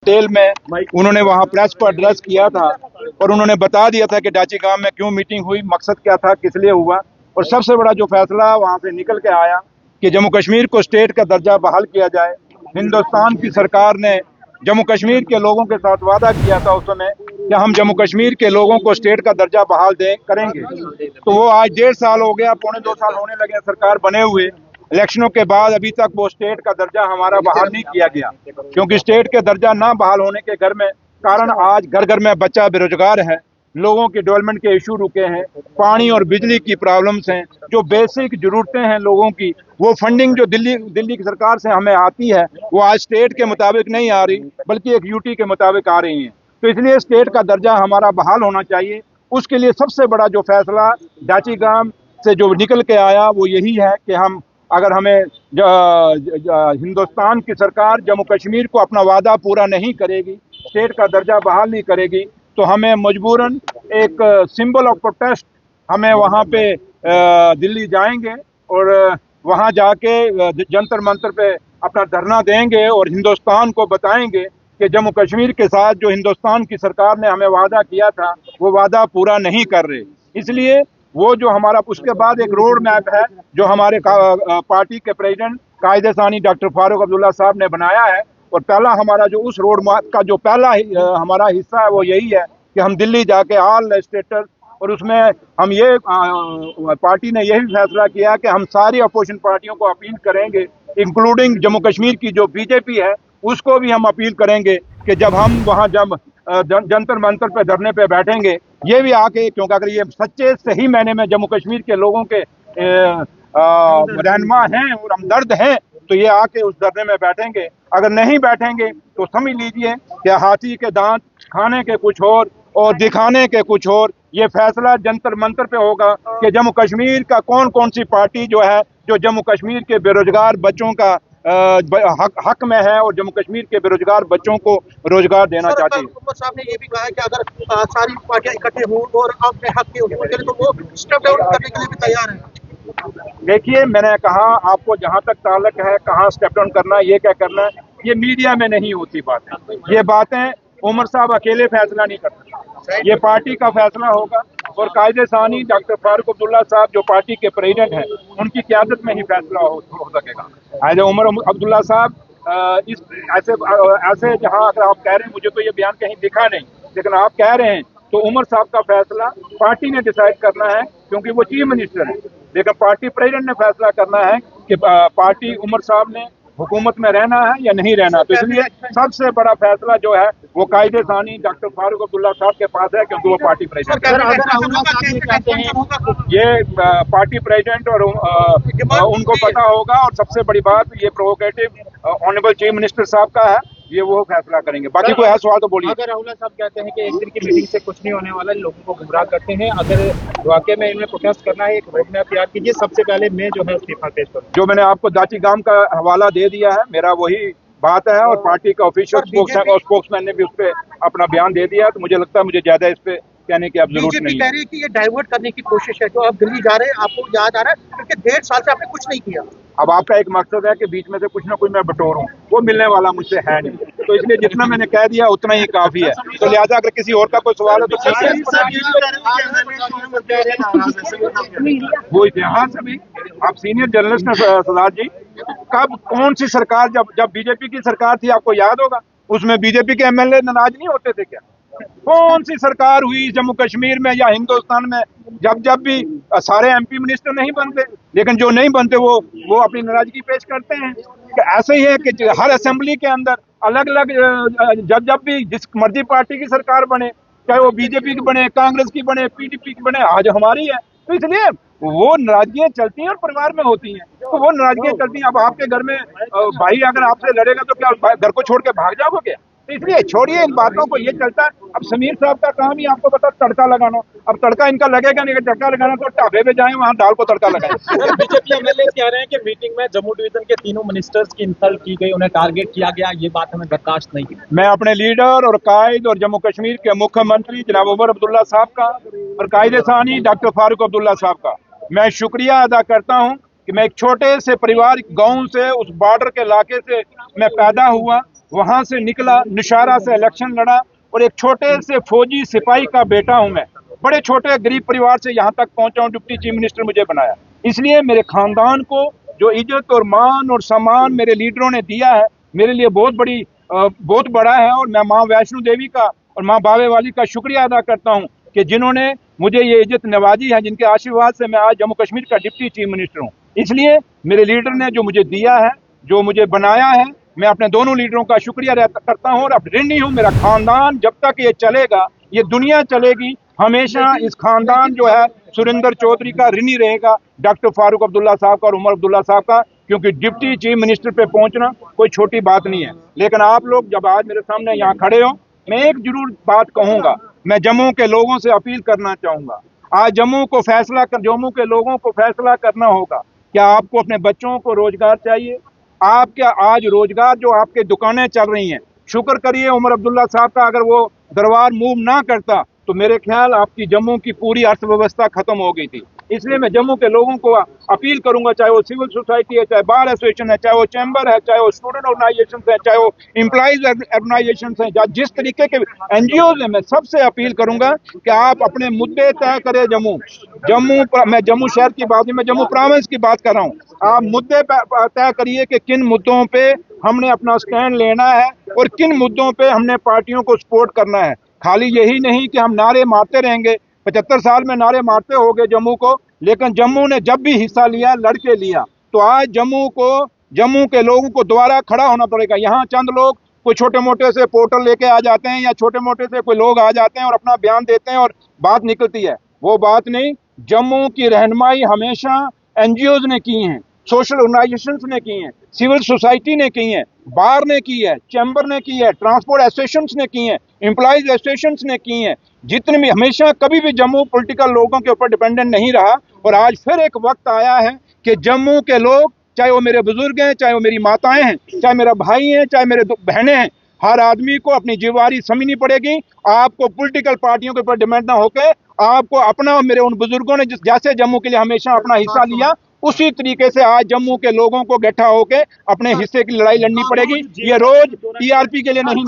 Detail में उन्होंने वहां प्रेस पर एड्रेस किया था और उन्होंने बता दिया था कि डाची गांव में क्यों मीटिंग हुई, मकसद क्या था, किस लिए हुआ। और सबसे बड़ा जो फैसला वहां से निकल के आया कि जम्मू कश्मीर को स्टेट का दर्जा बहाल किया जाए। हिंदुस्तान की सरकार ने जम्मू कश्मीर के लोगों के साथ वादा किया था उस समय कि हम जम्मू कश्मीर के लोगों को स्टेट का दर्जा बहाल करेंगे। तो वो आज 1.5 साल हो गया, 1.25 साल होने लगे सरकार बने हुए। इलेक्शनों के बाद अभी तक वो स्टेट का दर्जा हमारा बहाल नहीं किया गया, क्योंकि स्टेट के दर्जा ना बहाल होने के घर में कारण आज घर घर में बच्चा बेरोजगार है, लोगों की डेवलपमेंट के इशू रुके हैं, पानी और बिजली की प्रॉब्लम्स हैं, जो बेसिक जरूरतें हैं लोगों की, वो फंडिंग जो दिल्ली की सरकार से हमें आती है वो आज स्टेट के मुताबिक नहीं आ रही, बल्कि एक यूटी के मुताबिक आ रही है। तो इसलिए स्टेट का दर्जा हमारा बहाल होना चाहिए। उसके लिए सबसे बड़ा जो फैसला डाची गांव से जो निकल के आया वो यही है कि हम अगर हमें हिंदुस्तान की सरकार जम्मू कश्मीर को अपना वादा पूरा नहीं करेगी, स्टेट का दर्जा बहाल नहीं करेगी, तो हमें मजबूरन एक सिंबल ऑफ प्रोटेस्ट हमें वहाँ पे दिल्ली जाएंगे और वहाँ जाके जंतर मंतर पे अपना धरना देंगे और हिंदुस्तान को बताएंगे कि जम्मू कश्मीर के साथ जो हिंदुस्तान की सरकार ने हमें वादा किया था वो वादा पूरा नहीं कर रहे। इसलिए वो जो हमारा उसके बाद एक रोड मैप है जो हमारे पार्टी के प्रेसिडेंट कायदे सानी डॉक्टर फारूक अब्दुल्ला साहब ने बनाया है, और पहला हमारा जो उस रोड मैप का जो पहला हमारा हिस्सा है वो यही है कि हम दिल्ली जाके ऑल लेजिस्लेटर्स, और उसमें हम ये पार्टी ने यही फैसला किया कि हम सारी अपोजिशन पार्टियों को अपील करेंगे, इंक्लूडिंग जम्मू कश्मीर की जो बीजेपी है उसको भी हम अपील करेंगे कि जब हम वहाँ जब जंतर मंतर पे धरने पे बैठेंगे, ये भी आके, क्योंकि अगर ये सच्चे सही मायने में जम्मू कश्मीर के लोगों के रहनुमा हैं और हमदर्द हैं, तो ये आके उस धरने में बैठेंगे। अगर नहीं बैठेंगे तो समझ लीजिए कि हाथी के दांत खाने के कुछ और दिखाने के कुछ और। ये फैसला जंतर मंतर पे होगा कि जम्मू कश्मीर का कौन सी पार्टी जो है जो जम्मू कश्मीर के बेरोजगार बच्चों का हक में है और जम्मू कश्मीर के बेरोजगार बच्चों को रोजगार देना चाहती है। उमर साहब ने ये भी कहा है कि अगर सारी पार्टियां इकट्ठे हों और अपने हक के लिए तो वो स्टेप डाउन करने के लिए भी तैयार है। देखिए, मैंने कहा आपको जहां तक ताल्लुक है कहाँ स्टेप डाउन करना है, ये क्या करना है, ये मीडिया में नहीं होती बातें। ये बातें उमर साहब अकेले फैसला नहीं कर सकते, ये पार्टी का फैसला होगा और कायदे सानी डॉक्टर फारूक अब्दुल्ला साहब जो पार्टी के प्रेसिडेंट हैं उनकी क़यादत में ही फैसला हो सकेगा। आज उमर अब्दुल्ला साहब इस ऐसे जहां अगर आप कह रहे हैं, मुझे तो ये बयान कहीं दिखा नहीं, लेकिन आप कह रहे हैं तो उमर साहब का फैसला पार्टी ने डिसाइड करना है, क्योंकि वो चीफ मिनिस्टर है। लेकिन पार्टी प्रेसिडेंट ने फैसला करना है कि पार्टी उमर साहब ने हुकूमत में रहना है या नहीं रहना। तो इसलिए सबसे बड़ा फैसला जो है वो कायदे सानी डॉक्टर फारूक अब्दुल्ला साहब के पास है, क्योंकि वो पार्टी प्रेसिडेंट ये पार्टी प्रेसिडेंट और उनको पता होगा। और सबसे बड़ी बात ये प्रोवोकेटिव ऑनरेबल चीफ मिनिस्टर साहब का है, ये वो फैसला करेंगे। बाकी कोई है सवाल तो बोलिए। अगर राहुल साहब कहते हैं कि एक दिन की मीटिंग से कुछ नहीं होने वाला, लोगों को गुमराह करते हैं, अगर वाकई में इन्हें प्रोटेस्ट करना है, एक रोड मैप तैयार कीजिए, सबसे पहले मैं जो है इस्तीफा पेश करूँ। जो मैंने आपको दाची गांव का हवाला दे दिया है, मेरा वही बात है, और पार्टी का ऑफिशियल स्पोक्समैन ने भी उस पर अपना बयान दे दिया। तो मुझे लगता है मुझे ज्यादा इस पे कहने की अब जरूरत नहीं है। कह रही है कि ये डाइवर्ट करने की कोशिश है, जो आप दिल्ली जा रहे हैं आपको याद आ रहा है क्योंकि 1.5 साल से आपने कुछ नहीं किया। अब आपका एक मकसद है कि बीच में से कुछ ना कुछ मैं बटोरूं, वो मिलने वाला मुझसे है नहीं, तो इसलिए जितना मैंने कह दिया उतना ही काफी है। तो लिहाजा अगर किसी और का कोई सवाल है तो वो इतिहास अभी आप सीनियर जर्नलिस्ट हैं सरदार जी, कब कौन सी सरकार, जब बीजेपी की सरकार थी आपको याद होगा, उसमें बीजेपी के एमएलए नाराज नहीं होते थे क्या? कौन सी सरकार हुई जम्मू कश्मीर में या हिंदुस्तान में जब भी सारे एमपी मिनिस्टर नहीं बनते, लेकिन जो नहीं बनते वो अपनी नाराजगी पेश करते हैं। कि ऐसे ही है कि हर असेंबली के अंदर अलग अलग जब भी जिस मर्जी पार्टी की सरकार बने, चाहे वो बीजेपी की बने, कांग्रेस की बने, पीडीपी की बने, आज हमारी है, तो इसलिए वो नाराजगियां चलती हैं और परिवार में होती हैं, तो वो नाराजगियां चलती हैं। अब आपके घर में भाई अगर आपसे लड़ेगा तो क्या घर को छोड़ के भाग जाओगे? तो इसलिए छोड़िए इन बातों को, ये चलता है। अब समीर साहब का काम ही आपको पता तड़का लगाना, अब तड़का इनका लगेगा नहीं, तड़का लगाना तो ढाबे पे जाएं, वहाँ दाल को तड़का लगाएं। बीजेपी एमएलए कह रहे हैं कि मीटिंग में जम्मू डिवीजन के तीनों मिनिस्टर्स की इंसल्ट की गई, उन्हें टारगेट किया गया, ये बात हमें बर्दाश्त नहीं है। मैं अपने लीडर और कायद और जम्मू कश्मीर के मुख्यमंत्री जनाब उमर अब्दुल्ला साहब का और कायदे सानी डॉक्टर फारूक अब्दुल्ला साहब का मैं शुक्रिया अदा करता हूँ कि मैं एक छोटे से परिवार गाँव से, उस बॉर्डर के इलाके से मैं पैदा हुआ, वहां से निकला, निशारा से इलेक्शन लड़ा और एक छोटे से फौजी सिपाही का बेटा हूं मैं, बड़े छोटे गरीब परिवार से यहाँ तक पहुंचा हूं, डिप्टी चीफ मिनिस्टर मुझे बनाया। इसलिए मेरे खानदान को जो इज्जत और मान और सम्मान मेरे लीडरों ने दिया है, मेरे लिए बहुत बड़ा है। और मैं माँ वैष्णो देवी का और माँ बावे वाली का शुक्रिया अदा करता हूँ कि जिन्होंने मुझे ये इज्जत नवाजी है, जिनके आशीर्वाद से मैं आज जम्मू कश्मीर का डिप्टी चीफ मिनिस्टर हूँ। इसलिए मेरे लीडर ने जो मुझे दिया है, जो मुझे बनाया है, मैं अपने दोनों लीडरों का शुक्रिया करता हूँ और अब ऋणी हूँ। मेरा खानदान जब तक ये चलेगा, ये दुनिया चलेगी, हमेशा इस खानदान जो है सुरेंद्र चौधरी का ऋणी रहेगा, डॉक्टर फारूक अब्दुल्ला साहब का और उमर अब्दुल्ला साहब का, क्योंकि डिप्टी चीफ मिनिस्टर पे पहुंचना कोई छोटी बात नहीं है। लेकिन आप लोग जब आज मेरे सामने यहाँ खड़े हो, मैं एक जरूर बात कहूंगा, मैं जम्मू के लोगों से अपील करना चाहूंगा। आज जम्मू के लोगों को फैसला करना होगा, क्या आपको अपने बच्चों को रोजगार चाहिए? आप क्या आज रोजगार जो आपके दुकानें चल रही हैं, शुक्र करिए उमर अब्दुल्ला साहब का, अगर वो दरबार मूव ना करता तो मेरे ख्याल आपकी जम्मू की पूरी अर्थव्यवस्था खत्म हो गई थी। इसलिए मैं जम्मू के लोगों को अपील करूंगा, चाहे वो सिविल सोसाइटी है, चाहे बार एसोसिएशन है, चाहे वो चैम्बर है, चाहे वो स्टूडेंट ऑर्गेनाइजेशन है, चाहे वो एम्प्लॉइज ऑर्गेनाइजेशन है, जिस तरीके के एनजीओज हैं, मैं सबसे अपील करूंगा कि आप अपने मुद्दे तय करें। मैं जम्मू शहर की बात नहीं, मैं जम्मू प्रोविंस की बात कर रहा हूँ। आप मुद्दे तय करिए कि किन मुद्दों पे हमने अपना स्टैंड लेना है और किन मुद्दों पे हमने पार्टियों को सपोर्ट करना है। खाली यही नहीं कि हम नारे मारते रहेंगे, 75 साल में नारे मारते हो गए जम्मू को, लेकिन जम्मू ने जब भी हिस्सा लिया लड़के लिया। तो आज जम्मू के लोगों को दोबारा खड़ा होना पड़ेगा। यहाँ चंद लोग कोई छोटे मोटे से पोर्टल लेके आ जाते हैं या छोटे मोटे से कोई लोग आ जाते हैं और अपना बयान देते हैं और बात निकलती है, वो बात नहीं। जम्मू की रहनुमाई हमेशा एनजीओज ने की है, सोशल ऑर्गेनाइजेशंस ने की हैं, सिविल सोसाइटी ने की है, बार ने की है, चैम्बर ने की है, ट्रांसपोर्ट एसोसिएशंस ने की हैं, एम्प्लॉइज एसोसिएशंस ने की हैं। जितने भी हमेशा कभी भी जम्मू पॉलिटिकल लोगों के ऊपर डिपेंडेंट नहीं रहा। और आज फिर एक वक्त आया है कि जम्मू के लोग, चाहे वो मेरे बुजुर्ग हैं, चाहे वो मेरी माताएं हैं, चाहे मेरा भाई हैं, चाहे मेरे बहनें हैं, हर आदमी को अपनी जिम्मेदारी समझनी पड़ेगी। आपको पॉलिटिकल पार्टियों के ऊपर डिपेंड ना होकर आपको अपना, और मेरे उन बुजुर्गों ने जैसे जम्मू के लिए हमेशा अपना हिस्सा लिया, उसी तरीके से आज जम्मू के लोगों को इकट्ठा होकर अपने हिस्से की लड़ाई लड़नी पड़ेगी। ये रोज टीआरपी के लिए नहीं।